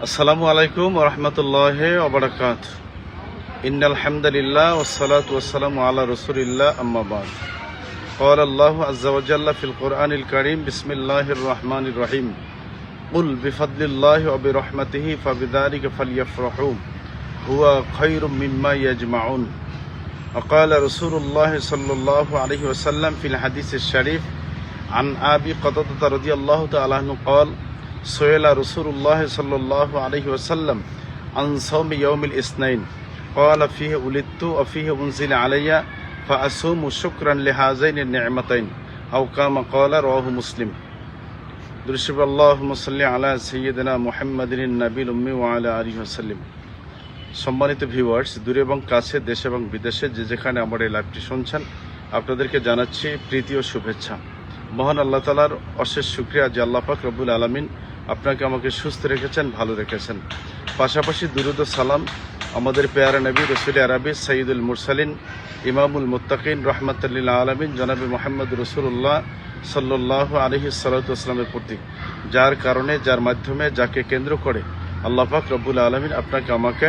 আসসালামু আলাইকুম ওয়া রাহমাতুল্লাহি ওয়া বারাকাতুহু। ইন্নাল হামদালিল্লাহ ওয়াসসালাতু ওয়াসসালামু আলা রাসূলিল্লাহ আম্মা বা'দ। ক্বালা আল্লাহু আযজা ওয়া জাল্লা ফিল কুরআনিল কারীম বিসমিল্লাহির রাহমানির রাহিম। কুল বিফাদলিল্লাহি ওয়া বিরাহমাতিহি ফাবিযালিকা ফালইফরাহু হুয়া খায়রুম মিম্মা ইয়াজমাউন। وقال رسول الله صلى الله عليه وسلم في الحديث الشريف عن أبي قتادة رضي الله تعالى عنه قال سئل رسول الله صلى الله عليه وسلم عن صوم يوم الاثنين قال فيه ولدت وفيه أنزل علي فأصوم شكرا لهذين النعمتين أو كما قال رواه مسلم. درشب اللهم صل على سيدنا محمد النبي الأمي وعلى آله وسلم. সম্মানিত ভিউয়ার্স, দূরে এবং কাছে, দেশে এবং বিদেশে যে যেখানে আমার এই লাইভটি শুনছেন, আপনাদেরকে জানাচ্ছি প্রীতি ও শুভেচ্ছা। মহান আল্লাহ তাআলার অশেষ শুকরিয়া যে আল্লাহ পাক রব্বুল আলামিন আপনাকে আমাকে সুস্থ রেখেছেন, ভালো রেখেছেন। পাশাপাশি দুরুদ ও সালাম আমাদের পেয়ারা নবী রসুল আরবি সঈদুল মুরসালিন ইমামুল মুত্তাকিন রাহমাতুল লিল আলামিন জনাবে মুহাম্মদ রাসূলুল্লাহ সাল্লাল্লাহু আলাইহি ওয়াসাল্লামের প্রতি, যার কারণে, যার মাধ্যমে, যাকে কেন্দ্র করে আল্লাহ পাক রব্বুল আলামিন আপনাকে আমাকে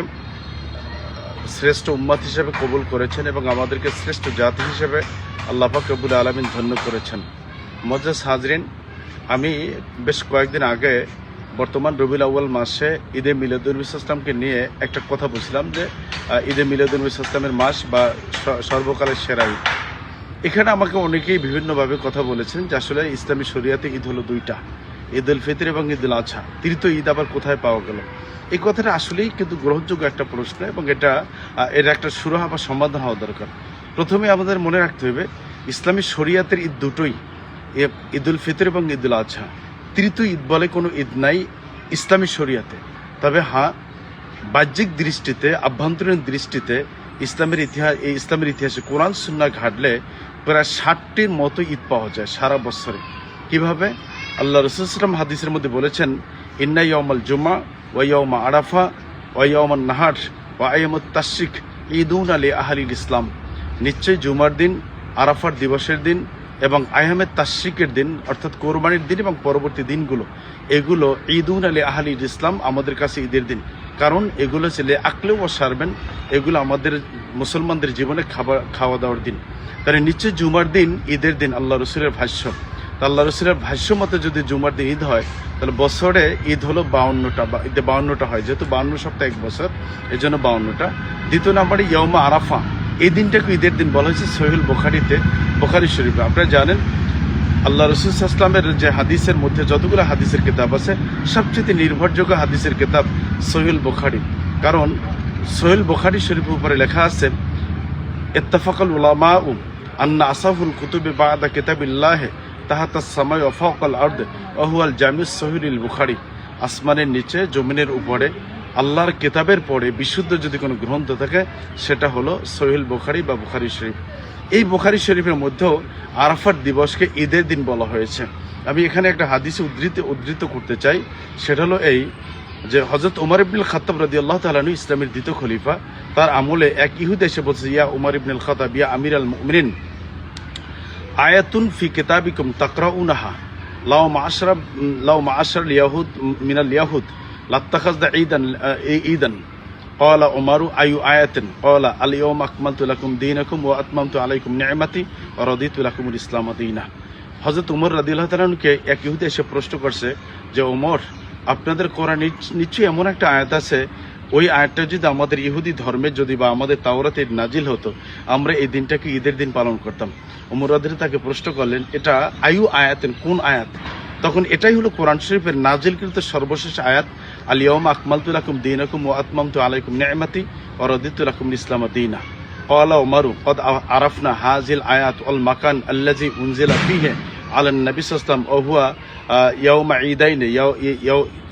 শ্রেষ্ঠ উম্মত হিসেবে কবুল করেছেন এবং আমাদেরকে শ্রেষ্ঠ জাতি হিসেবে আল্লাহ পাক রব্বুল আলামিন ধন্য করেছেন। মুআজ্জাজ হাজরিন, আমি বেশ কয়েকদিন আগে বর্তমান রবিউল আউয়াল মাসে ঈদে মিলাদুন্নবী ইসলামকে নিয়ে একটা কথা বলছিলাম যে ঈদে মিলাদুন্নবী ইসলামের মাস বা সর্বকালের সেরা ঈদ। এখানে আমাকে অনেকেই বিভিন্নভাবে কথা বলেছেন যে আসলে ইসলামী শরিয়াতে ঈদ হলো দুইটা, ঈদ উল ফিতর এবং ঈদ উল আজহা। তৃতীয় ঈদ আবার কোথায় পাওয়া গেল? এই কথাটা আসলেই কিন্তু গ্রহণযোগ্য একটা প্রশ্ন এবং এর একটা সুরাহা বা সমাধান হওয়া দরকার। প্রথমে আমাদের মনে রাখতে হবে ইসলামী শরিয়াতের ঈদ দুটোই, ঈদ উল ফিতর এবং ঈদ উল আজহা। তৃতীয় ঈদ বলে কোনো ঈদ নাই ইসলামী শরিয়াতে। তবে হ্যাঁ, বাহ্যিক দৃষ্টিতে, আভ্যন্তরীণ দৃষ্টিতে ইসলামের ইতিহাসে কোরআন সুন্নাহ ঘাটলে প্রায় 60টির মতো ঈদ পাওয়া যায় সারা বছরে। কিভাবে? আল্লাহ রাসূল সাল্লাল্লাহু আলাইহি ওয়াসাল্লাম হাদিসের মধ্যে বলেছেন, ইন্না ইয়াউমাল জুমআ ওয়া ইয়াউমা আরাফা ওয়া ইয়াউমান নাহার ওয়া আইয়ামুত তাশরিক ঈদুন আলি আহলিল ইসলাম। নিশ্চয়ই জুমার দিন, আরাফার দিবসের দিন এবং আইয়ামে তাশরিকের দিন অর্থাৎ কোরবানির দিন এবং পরবর্তী দিনগুলো, এগুলো ঈদুন আলি আহলিল ইসলাম, আমাদের কাছে ঈদের দিন। কারণ এগুলো ছিল আকলেও ও সারবেন, এগুলো আমাদের মুসলমানদের জীবনে খাওয়া দাওয়ার দিন। তাহলে নিশ্চয়ই জুমার দিন ঈদের দিন, আল্লাহ রসুলের ভাষ্য। আল্লাহ রসুলের ভাষ্য মতে যদি জুমার দিন ঈদ হয়, তাহলে বছরে ঈদ হলো 52টা, বা ঈদে 52টা হয়, যেহেতু 52 সপ্তাহ এক বছর, এই জন্য 52টা। দ্বিতীয় নম্বরে ইয়াউমা আরাফা, এই দিনটাকে ঈদের দিন বলা হয়েছে সহিহুল বুখারী শরীফে। আপনারা জানেন আল্লাহ রাসূল সাল্লাল্লাহু আলাইহি ওয়াসাল্লামের যে হাদিসের মধ্যে যতগুলো হাদিসের কিতাব আছে, সবচেয়ে নির্ভরযোগ্য হাদিসের কিতাব সহিহুল বুখারী। কারণ সহিহুল বুখারী শরীফের উপরে লেখা আছে, ইত্তাফাকাল উলামাউ আন্না আসাফুল কুতুবি বা'দা কিতাবিল্লাহ তাহাতাস সামাই ওয়া ফাওকাল আরদ ওয়া হুয়াল জামিউস সহিহুল বুখারী। আসমানের নিচে, জমিনের উপরে, আল্লাহর কিতাবের পরে বিশুদ্ধ যদি কোনো গ্রন্থ থাকে, সেটা হলো সহিহুল বুখারী বা বুখারী শরীফ। এই বুখারী শরীফের মধ্যেও আরাফার দিবসকে ঈদের দিন বলা হয়েছে। আমি এখানে একটা হাদিসে উদ্ধৃত করতে চাই, সেটা হলো এই যে হযরত ওমর ইবনুল খাত্তাব রাদিয়াল্লাহু তাআলা আনহু ইসলামের দ্বিতীয় খলিফা, তার আমলে এক ইহুদি এসে বলছে, ইয়া ওমর ইবনুল খাত্তাব, ইয়া আমিরাল মুমিনিন, আয়াতুন ফি কিতাবিকুম তাকরাউনাহা লাউ মা'আশারাল ইয়াহুদ মিনাল ইয়াহুদ লাত্তাখাযনা ঈদান। قال عمر أي آية؟ قال اليوم أكملت لكم دينكم وأتممت عليكم نعمتي ورضيت لكم الإسلام دينا। হযরত উমর রাদিয়াল্লাহু তাআলা আনহুকে এক ইহুদি এসে প্রশ্ন করছে যে, ওমর, আপনাদের কোরআনে নিশ্চয়ই এমন একটা আয়াত আছে, ওই আয়াতটা যদি আমাদের ইহুদি ধর্মে যদি বা আমাদের তাওরাতে নাজিল হতো, আমরা এই দিনটাকে ঈদের দিন পালন করতাম। উমর রাদিয়াল্লাহু তাকে প্রশ্ন করলেন, এটা আয়ু আয়াতেন, কোন আয়াত? তখন এটাই হলো কোরআন শরীফের নাজিলকৃত সর্বশেষ আয়াত, আল ইয়াউমা আকমালতু লাকুম দীনাকুম ওয়া আতমামতু আলাইকুম নি'মাতি ওয়া রাদিতু লাকুমুল ইসলাম দীনা। ক্বালা উমারু ক্বাদ আরাফনা হাযিল আয়াত ওয়াল মাকান আল্লাযী উনজিলা ফীহি আলান নবী সাল্লাল্লাহু আলাইহি ওয়াসাল্লাম ওয়া হুয়া ইয়াউমা ঈদাইন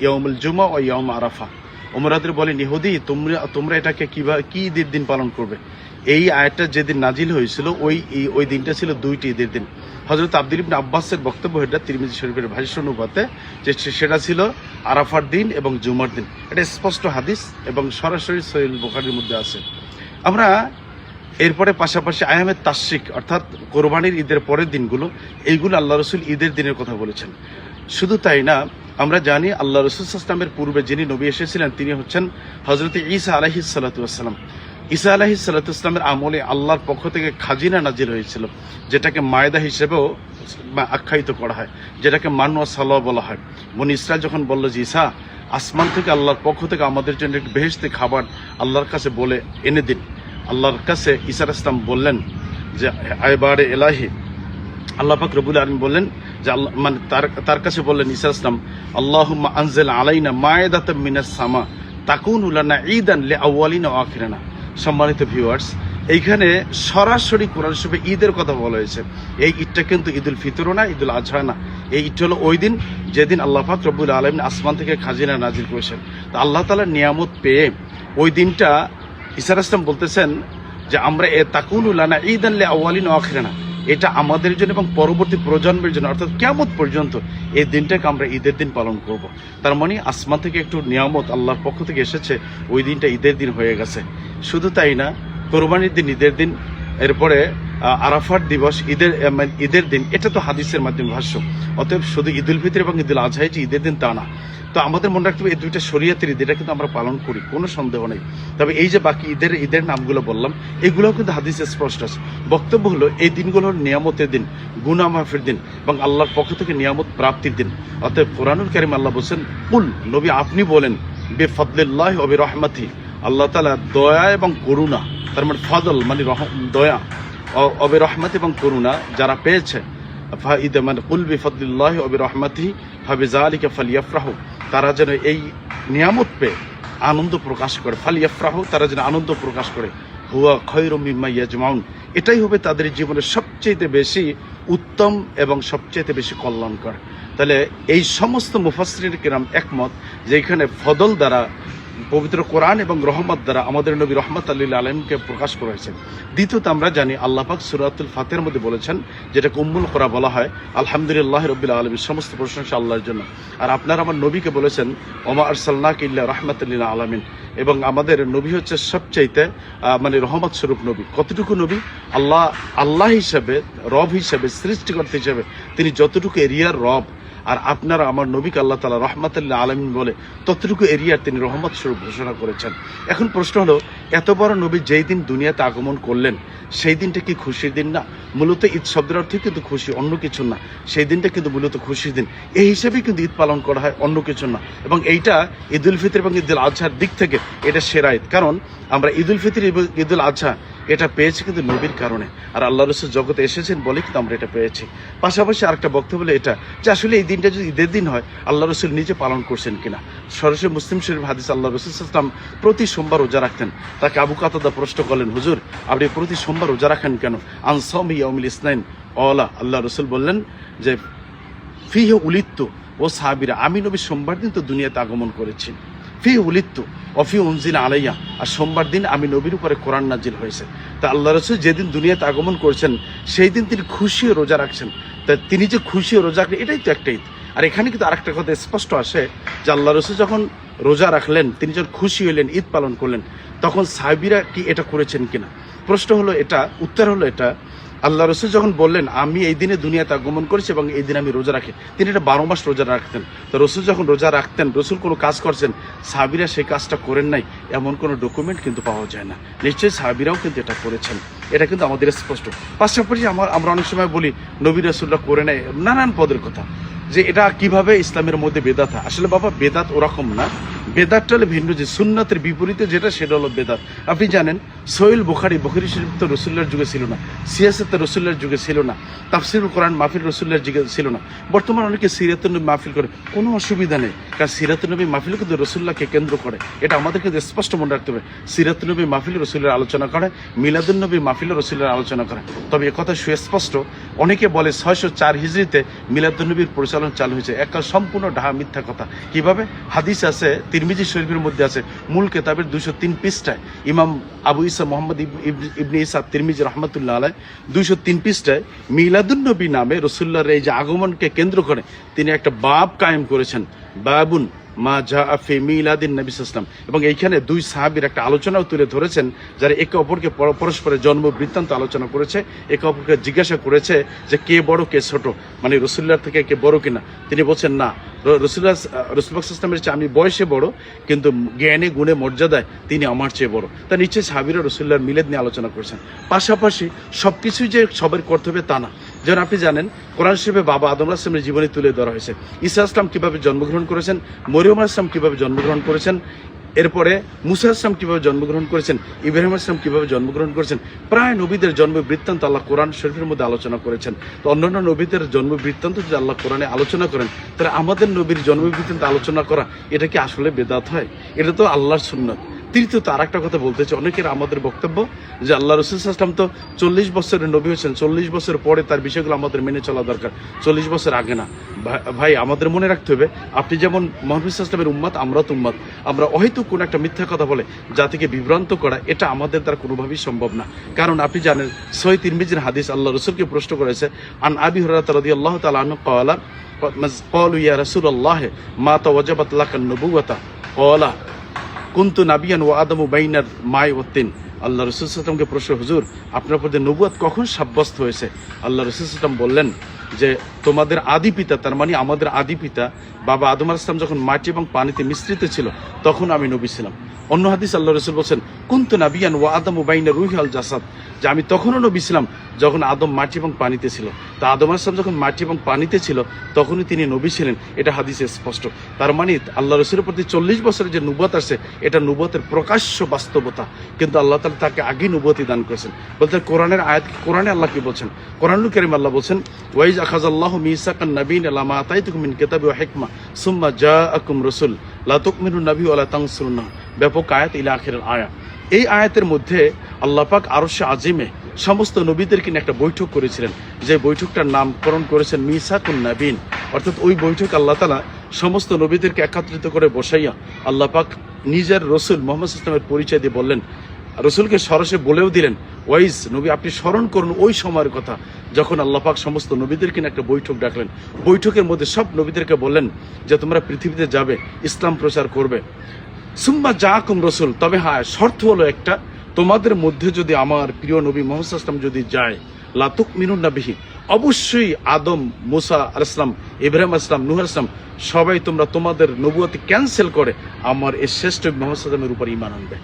ইয়াউমুল জুমআ ওয়া ইয়াউম আরাফা। উমর রাদিয়াল্লাহু বলেন, ইহুদি, তোমরা এটাকে কি ঈদের দিন পালন করবে? এই আয়াতটা যেদিন নাজিল হয়েছিল ওই দিনটা ছিল দুইটি ঈদের দিন। হযরত আব্দুল ইবনে আব্বাসের বক্তব্য, এটা তিরমিজি শরীফের ভাষ্য অনুপাতে, যে সেটা ছিল আরাফার দিন এবং জুমার দিন। এটা স্পষ্ট হাদিস এবং সরাসরি সহিহুল বুখারীর মধ্যে আছে। আমরা এরপরে পাশাপাশি আয়ামে তাশরিক অর্থাৎ কোরবানির ঈদের পরের দিনগুলো, এইগুলো আল্লাহ রাসূল ঈদের দিনের কথা বলেছেন। শুধু তাই না, আমরা জানি আল্লাহ রাসূল সাল্লাল্লাহু আলাইহি ওয়াসাল্লামের পূর্বে যিনি নবী এসেছিলেন তিনি হচ্ছেন হযরত ঈসা আলাইহিস সালাতু ওয়াসসালাম। ঈসা আলাইহিস সালাতু ওয়াসসালামের আমলে আল্লাহর পক্ষ থেকে খাজিনা নাজিল হয়েছিল, যেটাকে মায়দা হিসেবেও আখ্যায়িত করা হয়, যেটাকে মান ওয়া সালাহ বলা হয়। বনি ইসরাইল যখন বলল যে ঈসা, আসমান থেকে আল্লাহর পক্ষ থেকে আমাদের জন্য একটু বেহেশতি খাবার আল্লাহর কাছে বলে এনে দিন, আল্লাহর কাছে ঈসা আলাইহিস সালাম বললেন যে আইবারে এলাহি, আল্লাহ পাক রব্বুল আলামিন বললেন যে মানে তার কাছে বললেন ঈসা আলাইহিস সালাম, আল্লাহুম্মা আনজিল আলাইনা মায়দাতাম মিনাস সামা তাকুনু লানা ঈদান লিআউয়ালিনা ওয়া আখিরানা। সম্মানিত ভিউয়ার্স, এইখানে সরাসরি কোরআন শরীফে ঈদের কথা বলা হয়েছে। এই ঈদটা কিন্তু ঈদুল ফিতরও না, ঈদুল আজহা না। এই ঈদটা হলো ওই দিন যেদিন আল্লাহ পাক রব্বুল আলামিন আসমান থেকে খাজিনা নাজিল করেছেন। তো আল্লাহ তাআলার নিয়ামত পেয়ে ওই দিনটা ঈসা আলাইহিস সালাম বলতেছেন যে আমরা তাকুনু লানা ঈদান লিআউয়ালিনা ওয়া আখিরানা, এটা আমাদের জন্য এবং পরবর্তী প্রজন্মের জন্য, অর্থাৎ কিয়ামত পর্যন্ত এই দিনটাকে আমরা ঈদের দিন পালন করব। তার মানে আসমান থেকে একটু নিয়ামত আল্লাহর পক্ষ থেকে এসেছে, ওই দিনটা ঈদের দিন হয়ে গেছে। শুধু তাই না, কোরবানির দিন ঈদের দিন, এরপরে আরাফাত দিবস ঈদের দিন, এটা তো হাদিসের মাধ্যমে ভাষ্য। অতএব শুধু ঈদুল ফিতর এবং ঈদুল আজহাই যে ঈদের দিন তা না। তো আমাদের মনে রাখতে হবে এই দুইটা শরীয়তের ঈদ, এটা কিন্তু আমরা পালন করি, কোনো সন্দেহ নেই। তবে এই যে বাকি ঈদের নামগুলো বললাম, এগুলোও কিন্তু হাদিসে স্পষ্ট আছে। বক্তব্য হলো এই দিনগুলো হল নিয়ামতের দিন, গুনাহ মাফের দিন এবং আল্লাহর পক্ষ থেকে নিয়ামত প্রাপ্তির দিন। অতএব কুরআনুল কারীম আল্লাহ বলছেন, কুল, নবী আপনি বলেন, বিফাদলিল্লাহি ওয়া বিরহমাতিহি, আল্লাহ তাআলা দয়া এবং করুণা, তার মানে ফাদল মানে দয়া, ওয়া বিরহমাতি এবং করুণা যারা পেয়েছে, ফাইদা মানে কুল বিফাদলিল্লাহি ওয়া বিরহমাতিহি ফাবিযালিকা ফালইফরাহু, তারা যেন এই নিয়ামত পেয়ে আনন্দ প্রকাশ করে, ফালইফরাহু, তারা যেন আনন্দ প্রকাশ করে, হুয়া খায়রুম মিম্মা ইয়াজমাউন, এটাই হবে তাদের জীবনের সবচেয়ে বেশি উত্তম এবং সবচেয়ে বেশি কল্যাণকর। তাহলে এই সমস্ত মুফাসসিরিন কিরাম একমত যে এখানে ফদল দ্বারা, পবিত্র কোরআন এবং রহমত দ্বারা আমাদের নবী রহমত লিল আলামিনকে প্রকাশ করা হয়েছে। দ্বিতীয়ত আমরা জানি আল্লাহ পাক সূরাতুল ফাতিহার মধ্যে বলেছেন, যেটাকে উম্মুল কুরআন বলা হয়, আলহামদুলিল্লাহি রাব্বিল আলামিন, সমস্ত প্রশংসা আল্লাহর জন্য। আর আপনারা আমার নবীকে বলেছেন ওমা আরসালনাকা ইল্লা রাহমাতাল লিল আলামিন, এবং আমাদের নবী হচ্ছে সবচাইতে মানে রহমত স্বরূপ নবী। কতটুকু নবী? আল্লাহ হিসেবে, রব হিসেবে, সৃষ্টিকর্তা হিসেবে তিনি যতটুকু এরিয়ার রব, আর আপনারা আমার নবীকে আল্লাহ তাআলা রাহমাতুল লিল আলামিন বলে ততটুকু এরিয়ার তিনি রহমত স্বরূপ ঘোষণা করেছেন। এখন প্রশ্ন হলো, এত বড় নবী যেই দিন দুনিয়াতে আগমন করলেন, সেই দিনটা কি খুশির দিন না? মূলত ঈদ শব্দের অর্থে কিন্তু খুশি, অন্য কিছু না। সেই দিনটা কিন্তু মূলত খুশির দিন, এই হিসেবেই কিন্তু ঈদ পালন করা হয়, অন্য কিছু না। এবং এইটা ঈদুল ফিতর এবং ঈদুল আজহার দিক থেকে এটা সেরা ঈদ, কারণ আমরা ঈদুল ফিতর এবং ঈদুল আজহা এটা পেয়েছি কিন্তু নবীর কারণে, আর আল্লাহ রাসূল জগতে এসেছেন বলে কিন্তু আমরা এটা পেয়েছি। পাশাপাশি আরেকটা বক্তব্য হলো এটা যে আসলে এই দিনটা যদি ঈদের দিন হয়, আল্লাহ রাসূল নিজে পালন করছেন কিনা। সরাসরি মুসলিম শরীফ হাদিস, আল্লাহ রাসূল সাল্লাল্লাহু আলাইহি ওয়াসাল্লাম প্রতি সোমবার রোজা রাখতেন। তাকে আবু কাতাদা প্রশ্ন করলেন, হুজুর আপনি প্রতি সোমবার রোজা রাখেন কেন? আন সাওমি ইয়াউমিল ইসনাইন ওয়ালা, আল্লাহ রাসূল বললেন যে ফিহি উলিদতু ও সাহাবীরা, আমি নবী সোমবার দিন তো দুনিয়াতে আগমন করেছি। ফি উলিদতু অফি উনজিল আলাইয়া, আর সোমবার দিন আমি নবীর উপরে কোরআন নাজিল হয়েছে। তা আল্লাহ রাসূল যেদিন দুনিয়াতে আগমন করেছেন সেই দিন তিনি খুশি রোজা রাখছেন। তা তিনি যে খুশি রোজা রাখলেন, এটাই তো একটা ঈদ। আর এখানে কিন্তু আরেকটা কথা স্পষ্ট আসে যে আল্লাহ রাসূল যখন রোজা রাখলেন, তিনি যখন খুশি হলেন, ঈদ পালন করলেন, তখন সাহাবীরা কি এটা করেছেন কিনা? প্রশ্ন হলো এটা, উত্তর হলো এটা, আল্লাহ রাসূল যখন বললেন আমি এই দিনে দুনিয়াতে আগমন করেছি এবং এই দিনে আমি রোজা রাখি, তিনি এটা 12 মাস রোজা রাখতেন। তো রসুল যখন রোজা রাখতেন, রসুল কোনো কাজ করছেন, সাহাবীরা সেই কাজটা করেন নাই, এমন কোনো ডকুমেন্ট কিন্তু পাওয়া যায় না। নিশ্চয়ই সাহাবীরাও কিন্তু এটা করেছেন, এটা কিন্তু আমাদের স্পষ্ট। পাশাপাশি আমরা অনেক সময় বলি নবী রাসূলরা করে নেয়, নানান পদের কথা, যে এটা কিভাবে ইসলামের মধ্যে বেদাত। আসলে বাবা বেদাত ওরকম না, বেদাতটা হলো ভিন্ন, যে সুন্নাতের বিপরীতে যেটা সেটা হলো বেদাত। আপনি জানেন সহিহ বুখারী শরীফ তো রাসূলের যুগে ছিল না, সিয়াসত তো রাসূলের যুগে ছিল না, তাফসীরুল কোরআন মাহফিল রাসূলের যুগে ছিল না। বর্তমানে অনেকে সিরাতুন নবী মাহফিল করে, কোনো অসুবিধা নেই, কারণ সিরাতুন নবী মাহফিল কিন্তু রাসূলুল্লাহকে কেন্দ্র করে। এটা আমাদেরকে স্পষ্ট মনে রাখতে হবে, সিরাতুন নবী মাহফিল রাসূলের আলোচনা করে, মিলাদুন নবী মাহফিল রাসূলের আলোচনা করে। তবে একথা সুস্পষ্ট, অনেকে বলে 604 হিজরিতে মিলাদুন নবীর পরিচালনা চালু হয়েছে, একটা সম্পূর্ণ ডাহা মিথ্যা কথা। কিভাবে? হাদিস আছে, তিরমিজি শরীফের মধ্যে আছে, মূল কিতাবের 203 পৃষ্ঠায়, ইমাম আবু ইসা মুহাম্মদ ইবনে ইসা তিরমিজি রাহমাতুল্লাহ আলাইহি 203 পৃষ্ঠায় মিলাদুন নবী নামে রাসূলুল্লাহর এই যে আগমনকে কেন্দ্র করে তিনি একটা বাব কায়েম করেছেন, বাবুন মা জাআ ফি মিলাদিন নবী সাল্লাল্লাহু আলাইহি ওয়াসাল্লাম। এবং এইখানে দুই সাহাবীর একটা আলোচনাও তুলে ধরেছেন, যারা একে অপরকে পরস্পরের জন্ম বৃত্তান্ত আলোচনা করেছে, একে অপরকে জিজ্ঞাসা করেছে যে কে বড় কে ছোট, মানে রাসূলুল্লাহর থেকে কে বড় কিনা। তিনি বলছেন না, রাসূলুল্লাহ সাল্লাল্লাহু আলাইহি ওয়াসাল্লামের চেয়ে আমি বয়সে বড়, কিন্তু জ্ঞানে গুণে মর্যাদায় তিনি আমার চেয়ে বড়। তার নিশ্চয়ই সাহাবীরা রাসূলুল্লাহর মিলাদ নিয়ে আলোচনা করেছেন। পাশাপাশি সবকিছুই যে সবার করতে হবে তা না। যেমন আপনি জানেন কোরআন শরীফে বাবা আদম আলাইহিস সালামের জীবনী তুলে ধরা হয়েছে, ঈসা আলাইহিস সালাম কিভাবে জন্মগ্রহণ করেছেন, মরিয়ম আলাইহিস সালাম কিভাবে জন্মগ্রহণ করেছেন, এরপরে মুসা আলাইহিস সালাম কিভাবে জন্মগ্রহণ করেছেন, ইব্রাহিম আলাইহিস সালাম কিভাবে জন্মগ্রহণ করেছেন। প্রায় নবীদের জন্ম বৃত্তান্ত আল্লাহ কোরআন শরীফের মধ্যে আলোচনা করেছেন। তো অন্যান্য নবীদের জন্ম বৃত্তান্ত যদি আল্লাহ কোরআনে আলোচনা করেন, তাহলে আমাদের নবীর জন্ম বৃত্তান্ত আলোচনা করা এটা কি আসলে বেদাত হয়? এটা তো আল্লাহর সুন্নাত। তৃতীয়ত আর একটা কথা বলতে চাই, অনেকের আমাদের বক্তব্য যে আল্লাহ রাসূল সাল্লাল্লাহু আলাইহি ওয়াসাল্লাম তো 40 বছরের নবী হয়েছেন, 40 বছর পরে তার বিষয়গুলো আমাদের মেনে চলা দরকার, 40 বছর আগে না। ভাই আমাদের মনে রাখতে হবে, আপনি যেমন মুহাম্মদ সাল্লাল্লাহু আলাইহি ওয়াসাল্লামের উম্মত, আমরা তো উম্মত। আমরা হয়তো কোন একটা মিথ্যা কথা বলে জাতিকে বিভ্রান্ত করা, এটা আমাদের দ্বারা কোনোভাবেই সম্ভব না। কারণ আপনি জানেন সহিহ তিরমিজির হাদিস, আল্লাহ রাসূলকে প্রশ্ন করেছে, আন আবি হুরায়রা রাদিয়াল্লাহু তাআলা আনহু ক্বালা ক্বালু ইয়া রাসূলুল্লাহ মা তাওয়াজাবাত লাকান নবুওয়াতা ক্বালা কুনতু নাবিয়ান ওয়া আদামু বাইনার মাই ওয়া তিন। আল্লাহ রাসূল সাল্লাল্লাহু আলাইহি ওয়াসাল্লামকে প্রশ্ন, হুজুর আপনার প্রতি নবুয়ত কখন সাব্যস্ত হয়েছে? আল্লাহ রাসূল সাল্লাল্লাহু আলাইহি ওয়াসাল্লাম বললেন যে তোমাদের আদি পিতা, তার মানে আমাদের আদি পিতা বাবা আদম আলাইহিস সালাম যখন মাটি এবং পানিতে মিশ্রিত ছিল তখন আমি নবী ছিলাম। অন্য হাদিস আল্লাহ রাসূল বলছেন কুনতু নাবিয়ান ওয়া আদামু বাইনা রূহি আল জাসাদ, যে আমি তখনও নবী ছিলাম যখন আদম মাটি এবং পানিতে ছিল। তা আদম আলাইহিস সালাম যখন মাটি এবং পানিতে ছিল তখনই তিনি নবী ছিলেন, এটা হাদিসে স্পষ্ট। তার মানে আল্লাহ রাসূলের প্রতি 40 বছরের যে নবুয়ত আসছে, এটা নবুয়তের প্রকাশ্য বাস্তবতা, কিন্তু আল্লাহ তাআলা তাকে আগে নবুয়তি দান করেছেন। বলতে কোরআনের আয়াত, কোরআনে আল্লাহ কি বলছেন? কোরআনুল কারীম আল্লাহ বলছেন ওয়াইজ আখাযাল্লাহু মিসাকান নাবিয়্যিনা লামা আতাইতুকুম মিন কিতাবি ওয়া হিকমা সুম্মা জাআকুম রাসূল লা তুমিনুন নাবি ওয়া লা তানসুরুন্নাহু। ব্যাপক আয়াত, ইলা আখিরের আয়াত। এই আয়াতের মধ্যে আল্লাহ পাক আরশে আজিমে সমস্ত নবীদেরকে নিয়ে একটা বৈঠক করেছিলেন, যে বৈঠকটার নামকরণ করেছেন মিসাকুন নাবিয়্যিন। অর্থাৎ ওই বৈঠক আল্লাহ তাআলা সমস্ত নবীদেরকে একত্রিত করে বসাইয়া আল্লাহ পাক নিজের রসুল মুহাম্মদ সাল্লাল্লাহু আলাইহি ওয়াসাল্লামের পরিচয় দিয়ে বললেন, রসুলকে সরাসরি বলেও দিলেন, ওয়াইজ নবী আপনি স্মরণ করুন ওই সময়ের কথা যখন আল্লাহ পাক সমস্ত নবীদেরকে নিয়ে একটা বৈঠক ডাকলেন। বৈঠকের মধ্যে সব নবীদেরকে বললেন যে তোমরা পৃথিবীতে যাবে, ইসলাম প্রচার করবে। সুম্মা জাআকুম রাসূল, তবে হ্যাঁ শর্ত হলো একটা, তোমাদের মধ্যে যদি আমার প্রিয় নবী মুহাম্মদ সাল্লাল্লাহু আলাইহি ওয়াসাল্লাম যদি যায়, লা তুমিনুন বিহি, অবশ্যই আদম, মুসা আলাইহিস সালাম, ইব্রাহিম আলাইহিস সালাম, নূহ আলাইহিস সালাম সবাই তোমরা তোমাদের নবুয়তি ক্যান্সেল করে আমার এই শ্রেষ্ঠ মুহাম্মদ সাল্লাল্লাহু আলাইহি ওয়াসাল্লামের উপর ঈমান আনবে।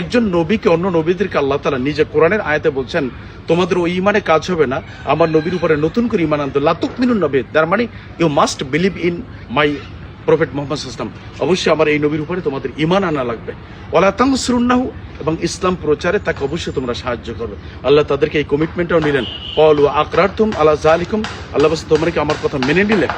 একজন নবীকে অন্য নবীদেরকে আল্লাহ তাআলা নিজে কোরআনের আয়াতে বলছেন তোমাদের ওই ঈমানে কাজ হবে না, আমার নবীর উপরে নতুন করে ঈমান আনতে, লা তুমিনুন বিহি, তার মানে you must believe in my prophet Muhammad সাল্লাল্লাহু আলাইহি ওয়াসাল্লাম, অবশ্যই আমার এই নবীর উপরে তোমাদের ঈমান আনা লাগবে। ওয়ালা তানসুরুন্নাহু, এবং ইসলাম প্রচারে তাকে অবশ্যই তোমরা সাহায্য করবে। আল্লাহ তাদেরকে এই কমিটমেন্টটাও নিলেন। ক্বালু আকরারতুম আলা যালিকুম, আল্লাহ বলছেন তোমরা কি আমার কথা মেনে নিলে?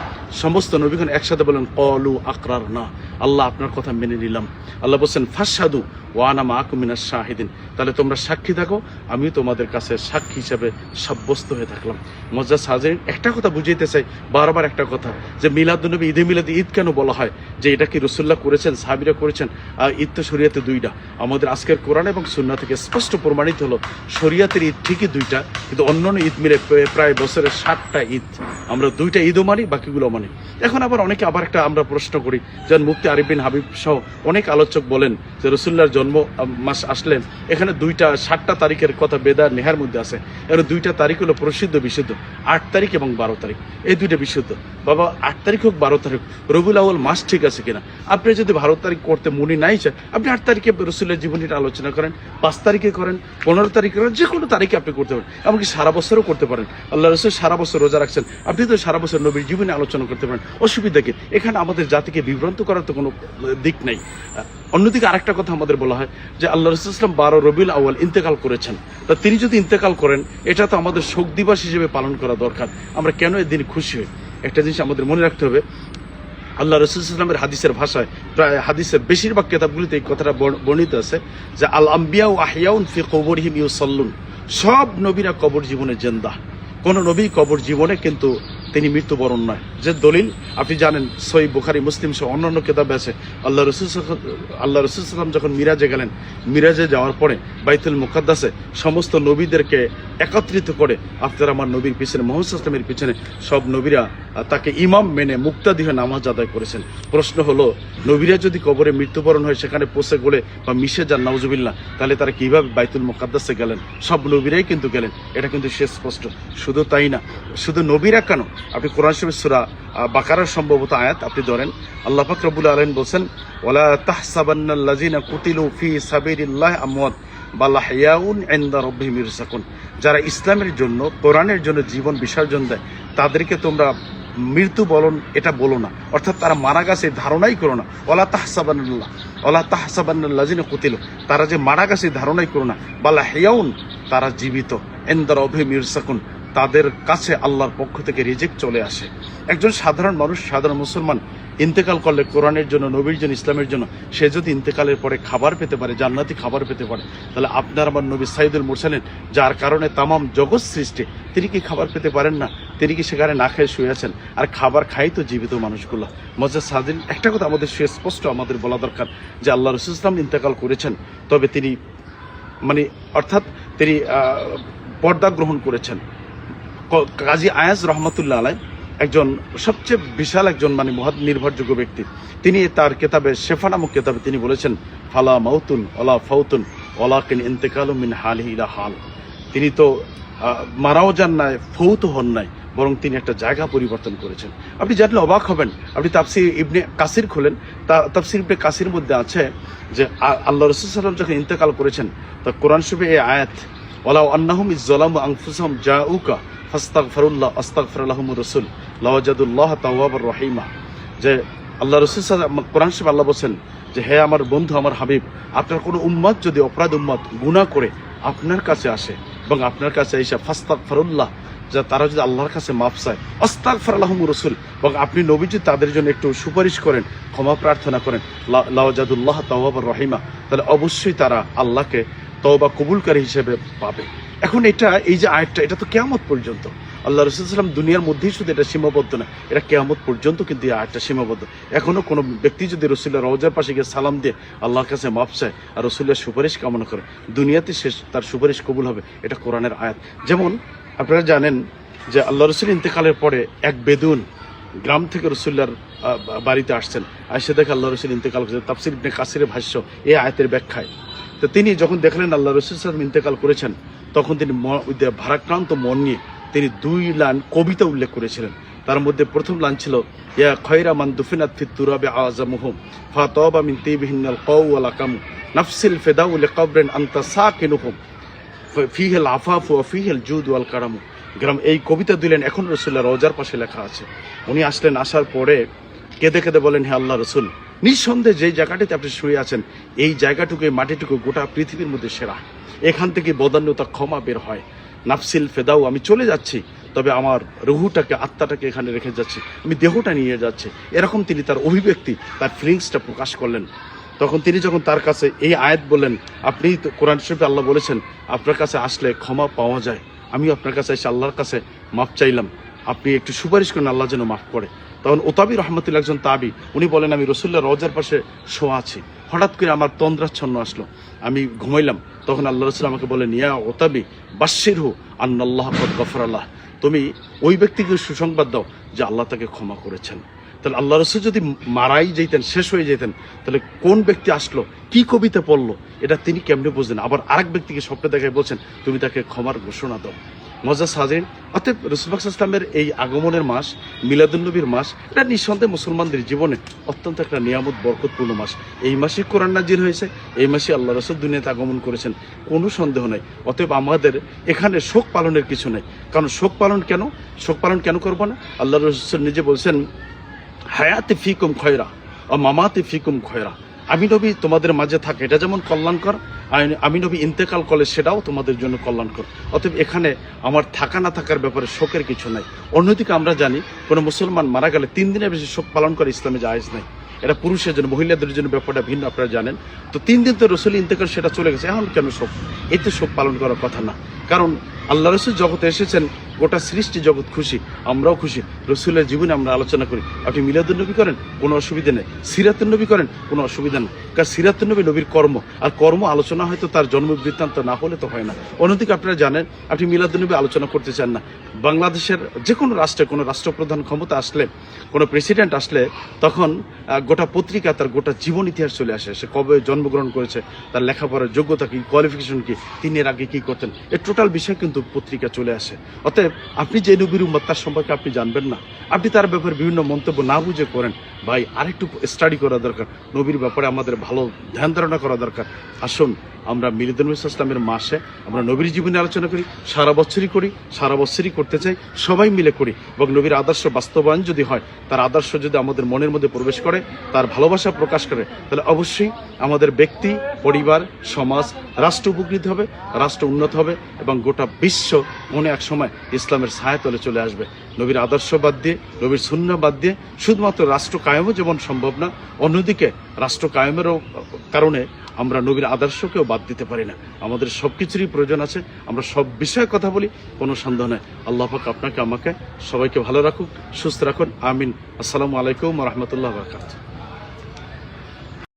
সমস্ত নবীগণ একসাথে বলেন ক্বালু আকরারনা, আল্লাহ আপনার কথা মেনে নিলাম। আল্লাহ বলছেন ফাশহাদু ওয়া আনা মাআকুম মিনাশ শাহিদিন, তাহলে তোমরা সাক্ষী থাকো, আমিও তোমাদের কাছে সাক্ষী হিসেবে সাব্যস্ত হয়ে থাকলাম। মুআজ্জাজ হাজিরিন, একটা কথা বুঝাইতে চাই, বারবার একটা কথা, যে মিলাদুন্নবী, ঈদে মিলাদ, ঈদ কেন বলা হয়? যে এটা কি রাসূলুল্লাহ করেছেন, সাহাবীরা করেছেন? ঈদ তো শরীয়তে দুইটা, আমাদের আজকের কোরআন এবং সুন্নাহ থেকে স্পষ্ট প্রমাণিত হলো শরীয়তের ঈদ ঠিকই দুইটা, কিন্তু অন্যান্য ঈদ মিলে প্রায় বছরের 60টা ঈদ। আমরা দুইটা ঈদও মানি, বাকিগুলো মানি। এখন আবার অনেকে আবার একটা আমরা প্রশ্ন করি, যেমন মুফতি আরিফ বিন হাবিব সহ অনেক আলোচক বলেন যে রাসূলুল্লাহর জন্ম মাস আসলেন, এখানে 60টা তারিখের কথা বেদার নেহার মধ্যে আছে। এর 2টা তারিখ হলো প্রসিদ্ধ বিশুদ্ধ, 8 তারিখ এবং 12 তারিখ, এই 2টা বিশুদ্ধ। বাবা 8 তারিখ হোক 12 তারিখ, রবিউল আউয়াল মাস ঠিক আছে কিনা? আপনি যদি 12 তারিখ করতে মনে নাই চায়, আপনি 8 তারিখে রাসূলের জীবনীটা আলোচনা করেন, 5 তারিখে করেন, 15 তারিখে করেন, যে কোনো তারিখে আপনি করতে পারেন। এমনকি সারা বছরও করতে পারেন। আল্লাহ রাসূল সারা বছর রোজা রাখছেন, আপনি তো সারা বছর নবীর জীবনে আলোচনা করতে পারেন, অসুবিধা কি? এখানে আমাদের জাতিকে বিভ্রান্ত করার তো কোনো দিক নাই। অন্যদিকে আরেকটা কথা আমাদের বলা হয় যে আল্লাহ রাসূল সাল্লাল্লাহু আলাইহি ওয়াসাল্লাম 12 রবিউল আউয়াল ইন্তেকাল করেছেন। তা তিনি যদি ইন্তেকাল করেন, এটা তো আমাদের শোক দিবস হিসেবে পালন করা দরকার। আমরা কেন এদিন খুশি হই? একটা জিনিস আমাদের মনে রাখতে হবে, আল্লাহ রাসূল সাল্লাল্লাহু আলাইহি ওয়াসাল্লামের হাদিসের ভাষায়, প্রায় হাদিসের বেশিরভাগ কিতাবগুলিতে এই কথাটা বর্ণিত আছে যে আল আম্বিয়া ওয়া আহইয়াউন ফি কুবুরিহিম ইউসাল্লুন, সব নবীরা কবর জীবনে জিন্দা। কোন নবী কবর জীবনে কিন্তু তিনি মৃত্যুবরণ নয়। যে দলিল আপনি জানেন, সহিহ বুখারী, মুসলিম সহ অন্যান্য কিতাবে আছে, আল্লাহ রাসূল সাল্লাল্লাহু যখন মিরাজে গেলেন, মিরাজে যাওয়ার পরে বাইতুল মুকাদ্দাসে সমস্ত নবীদেরকে একত্রিত করে, আপনারা আমার নবীর পিছনে, মুহাম্মদ সাল্লাল্লাহু আলাইহি ওয়াসাল্লামের পিছনে সব নবীরা তাকে ইমাম মেনে মুক্তাদি হয়ে নামাজ আদায় করেছেন। প্রশ্ন হলো, নবীরা যদি কবরে মৃত্যুবরণ হয়, সেখানে পচে গলে বা মিশে যান নাউজুবিল্লাহ, তাহলে তারা কিভাবে বাইতুল মুকাদ্দাসে গেলেন? সব নবীরাই কিন্তু গেলেন, এটা কিন্তু স্পষ্ট। শুধু তাই না, শুধু নবীরা কেন, আপনি কোরআন শরীফের সূরা বাকারার সম্ভবত আয়াত আপনি ধরেন, আল্লাহ পাক রব্বুল আলামিন বলছেন, ওয়ালা তাহসাবান্নাল্লাযিনা কুতিলু ফি সাবিলিল্লাহি আমওয়াত বাল আহইয়াউন ইনদা রাব্বিহিম ইরযাকুন। যারা ইসলামের জন্য, কোরআনের জন্য জীবন বিসর্জন দেয়, তাদেরকে তোমরা মৃত্যুবরণ এটা বলো না, অর্থাৎ তারা মারা গেছে ধারণাই করো না। ওয়ালা তাহসাবান্নাল্লাযিনা কুতিলু, তারা যে মারা গেছে ধারণাই করো না। বাল আহইয়াউন, তারা জীবিত। ইনদা রাব্বিহিম ইরযাকুন, তাদের কাছে আল্লাহর পক্ষ থেকে রিজিক চলে আসে। একজন সাধারণ মানুষ, সাধারণ মুসলমান ইন্তেকাল করলে কোরআনের জন্য, নবীর জন্য, ইসলামের জন্য, সে যদি ইন্তেকালের পরে খাবার পেতে পারে, জান্নাতি খাবার পেতে পারে, তাহলে আপনার আমার নবী সাইদুল মুরসালিন, যার কারণে তামাম জগৎ সৃষ্টি, তিনি কি খাবার পেতে পারেন না? তিনি কি সেখানে না খেয়ে শুয়ে আছেন? আর খাবার খাই তো জীবিত মানুষগুলো। মজার সাদিন একটা কথা আমাদের সুস্পষ্ট আমাদের বলা দরকার, যে আল্লাহ রাসূল সাল্লাল্লাহু আলাইহি ওয়াসাল্লাম ইন্তেকাল করেছেন, তবে তিনি অর্থাৎ তিনি পর্দা গ্রহণ করেছেন। কাজী আয়াজ রহমতুল্লাহ আলাইহি একজন সবচেয়ে বিশাল একজন মহৎ নির্ভরযোগ্য ব্যক্তি। তিনি তার কেতাবে শেফা নামক কেতাবে তিনি বলেছেন, ফালা মাউতুন ওয়ালা ফাউতুন ওয়ালাকিন ইন্তিকালু মিন হালিহি ইলা হাল। তিনি তো মারাও যান নাই, ফৌত হন নাই, বরং তিনি একটা জায়গা পরিবর্তন করেছেন। আপনি জানলে অবাক হবেন। আপনি তাফসীর ইবনে কাসির খোলেন, তাফসীর ইবনে কাসির মধ্যে আছে যে আল্লাহ রাসূল সাল্লাল্লাহু আলাইহি ওয়াসাল্লাম যখন ইন্তেকাল করেছেন, তা কোরআন শরীফে এই আয়াত, ওয়ালাউ আন্নাহুম ইযযালামু আনফুসাহুম জাউকা ফাস্তাগফিরুল্লাহ আস্তাগফির লাহুমুর রাসূল লাওয়াজাদুল্লাহ তাওয়াবার রহিমা। যে আল্লাহ রাসূল কোরআন শরীফে আল্লাহ বলেন যে, হে আমার বন্ধু, আমার হাবিব, আপনার কোনো উম্মত যদি অপরাধ উম্মত গুনাহ করে আপনার কাছে আসে এবং আপনার কাছে এসে ফাস্তাগফিরুল্লাহ, যে তারা যদি আল্লাহর কাছে মাফ চায়, আস্তাগফির লাহুমুর রাসূল, এবং আপনি নবী যদি তাদের জন্য একটু সুপারিশ করেন, ক্ষমা প্রার্থনা করেন, লাওয়াজাদুল্লাহ তাওয়াবার রহিমা, তাহলে অবশ্যই তারা আল্লাহকে তওবা কবুলকারী হিসেবে পাবে। এখন এই যে আয়াতটা, এটা তো কিয়ামত পর্যন্ত, আল্লাহ রাসূল সাল্লাল্লাহু আলাইহি ওয়াসাল্লাম দুনিয়ার মধ্যেই শুধু এটা সীমাবদ্ধ না, এটা কিয়ামত পর্যন্ত কিন্তু এই আয়াতটা সীমাবদ্ধ। এখনো কোনো ব্যক্তি যদি রাসূলের রওজার পাশে গিয়ে সালাম দিয়ে আল্লাহর কাছে মাফ চায় আর রাসূলের সুপারিশ কামনা করে, দুনিয়াতে তার সুপারিশ কবুল হবে, এটা কোরআনের আয়াত। যেমন আপনারা জানেন যে আল্লাহ রাসূল ইন্তেকালের পরে এক বেদুইন গ্রাম থেকে রাসূলের বাড়িতে আসছেন, এসে দেখে আল্লাহ রাসূল ইন্তেকাল করেছেন। তাফসীর ইবনে কাসিরের ভাষ্য এই আয়াতের ব্যাখ্যায়, তো তিনি যখন দেখলেন আল্লাহ রাসূল সাল্লাল্লাহু আলাইহি ওয়াসাল্লাম ইন্তেকাল করেছেন, তখন তিনি ভারাক্রান্ত মন নিয়ে তিনি 2 লাইন কবিতা উল্লেখ করেছিলেন। তার মধ্যে প্রথম লাইন ছিল, ইয়া খায়রা মান দুফিনাত ফিত তুরাবি আযামুহুম ফাতাবা মিন তিবিহিনাল কাউ ওয়াল কামু নাফসিল ফিদাউ লিকবরিন আনতা সাকিনুহুম ফিহিল আফাফু ওয়া ফিহিল জুদ ওয়াল কারামু। গ্রাম এই কবিতা দিলেন, এখন রাসূলের রওজার পাশে লেখা আছে। উনি আসলেন, আসার পরে কেঁদে কেঁদে বলেন, হে আল্লাহ রাসূল, নিঃসন্দেহে যেই জায়গাটিতে আপনি শুয়ে আছেন, এই জায়গাটুকু, এই মাটিটুকু গোটা পৃথিবীর মধ্যে সেরা। এখান থেকে বদান্যতা, ক্ষমা বের হয়। নাফসিল ফেদাউ, আমি চলে যাচ্ছি, তবে আমার রুহুটাকে, আত্মাটাকে এখানে রেখে যাচ্ছি, আমি দেহটা নিয়ে যাচ্ছি। এরকম তিনি তার অভিব্যক্তি, তার ফিলিংসটা প্রকাশ করলেন। তখন তিনি যখন তার কাছে এই আয়াত বললেন, আপনি তো কোরআন শরীফে আল্লাহ বলেছেন আপনার কাছে আসলে ক্ষমা পাওয়া যায়, আমি আপনার কাছে এসে আল্লাহর কাছে মাফ চাইলাম, আপনি একটু সুপারিশ করেন আল্লাহ যেন মাফ করে। তখন ওতাবি রহমতুল্লাহ একজন তাবি, উনি বলেন, আমি রাসূলের রওজার পাশে শোয়া আছি, হঠাৎ করে আমার তন্দ্রাচ্ছন্ন আসলো, আমি ঘুমাইলাম। তখন আল্লাহ রাসূল আমাকে বলেন, ইয়া ওতাবি বাশশিরহু আন্নাল্লাহ ক্বাদ গাফারা লাহ, তুমি ওই ব্যক্তিকে সুসংবাদ দাও যে আল্লাহ তাকে ক্ষমা করেছেন। তাহলে আল্লাহ রাসূল যদি মারাই যেতেন, শেষ হয়ে যেতেন, তাহলে কোন ব্যক্তি আসলো, কি কবিতা পড়লো, এটা তিনি কেমনে বুঝলেন? আবার আরেক ব্যক্তিকে স্বপ্নে দেখায় বলছেন, তুমি তাকে ক্ষমার ঘোষণা দাও। মজা সাজেন, অতএব রাসূল পাক সাল্লাল্লাহু আলাইহি ওয়াসাল্লামের এই আগমনের মাস, মিলাদুন্নবীর মাস, এটা নিঃসন্দেহে মুসলমানদের জীবনে অত্যন্ত একটা নিয়ামত, বরকতপূর্ণ মাস। এই মাসে কোরআন নাজিল হয়েছে, এই মাসে আল্লাহ রাসূল দুনিয়াতে আগমন করেছেন, কোনো সন্দেহ নাই। অতএব আমাদের এখানে শোক পালনের কিছু নেই। কারণ শোক পালন কেন করবো না? আল্লাহ রাসূল নিজে বলছেন, হায়াতে ফিকুম খয়রা ও মামাতে ফিকুম খয়রা, আমি নবী তোমাদের মাঝে থাকে, এটা যেমন কল্যাণকর, আমি নবী ইন্তেকাল করলে সেটাও তোমাদের জন্য কল্যাণকর। অতএব এখানে আমার থাকা না থাকার ব্যাপারে শোকের কিছু নাই। অন্যদিকে আমরা জানি, কোনো মুসলমান মারা গেলে 3 দিনের বেশি শোক পালন করে ইসলামে জায়েজ নাই। এটা পুরুষের জন্য, মহিলাদের জন্য ব্যাপারটা ভিন্ন, আপনারা জানেন। তো 3 দিন তো রাসূল ইন্তেকাল, সেটা চলে গেছে, এখন কেন শোক? এতে শোক পালন করার কথা না। কারণ আল্লাহ রাসূল জগতে এসেছেন গোটা সৃষ্টি জগৎ খুশি, আমরাও খুশি। রসুলের জীবনে আমরা আলোচনা করি। আপনি মিলাদুন নবী করেন, কোনো অসুবিধা নেই। সিরাতুন নবী করেন, কোনো অসুবিধা নেই। কারণ সিরাতুন নবী নবীর কর্ম, আর কর্ম আলোচনা হয়তো তার জন্ম বৃত্তান্ত না হলে তো হয় না। অন্যদিকে আপনারা জানেন, আপনি মিলাদুন নবী আলোচনা করতে চান না। বাংলাদেশের যে কোনো রাষ্ট্রে কোনো রাষ্ট্রপ্রধান ক্ষমতা আসলে, কোনো প্রেসিডেন্ট আসলে, তখন গোটা পত্রিকা তার গোটা জীবন ইতিহাস চলে আসে। সে কবে জন্মগ্রহণ করেছে, তার লেখাপড়ার যোগ্যতা কি, কোয়ালিফিকেশন কি, তিনি এর আগে কি করতেন, এর টোটাল বিষয় কিন্তু পত্রিকা চলে আসে। অতএব আপনি যে নবীর উম্মত তার সম্পর্কে আপনি জানবেন না, আপনি তার ব্যাপারে বিভিন্ন মন্তব্য না বুঝে করেন, ভাই আরেকটু স্টাডি করা দরকার। নবীর ব্যাপারে আমাদের ভালো ধ্যান ধারণা করা দরকার। আসুন আমরা মিলাদুন নবী ইসলামের মাসে আমরা নবীর জীবনে আলোচনা করি, সারা বছরই করি, সারা বছরই করতে চাই, সবাই মিলে করি। এবং নবীর আদর্শ বাস্তবায়ন যদি হয়, তার আদর্শ যদি আমাদের মনের মধ্যে প্রবেশ করে, তার ভালোবাসা প্রকাশ করে, তাহলে অবশ্যই আমাদের ব্যক্তি, পরিবার, সমাজ, রাষ্ট্র উপকৃত হবে, রাষ্ট্র উন্নত হবে এবং গোটা বিশ্ব মনে এক সময় ইসলামের ছায়াতলে চলে আসবে। নবীর আদর্শ বাদ দিয়ে, নবীর সুন্নাহ বাদ দিয়ে শুধুমাত্র রাষ্ট্র কায়েমও যেমন সম্ভব না, অন্যদিকে রাষ্ট্র কায়েমেরও কারণে আমরা নবীর আদর্শকেও বাদ দিতে পারি না। আমাদের সব কিছুরই প্রয়োজন আছে। আমরা সব বিষয়ে কথা বলি, কোনো সন্দেহ নেই। আল্লাহ পাক আপনাকে আমাকে সবাইকে ভালো রাখুক, সুস্থ রাখুন। আমিন। আসসালামু আলাইকুম ওয়া রাহমাতুল্লাহি ওয়া বারাকাতুহু।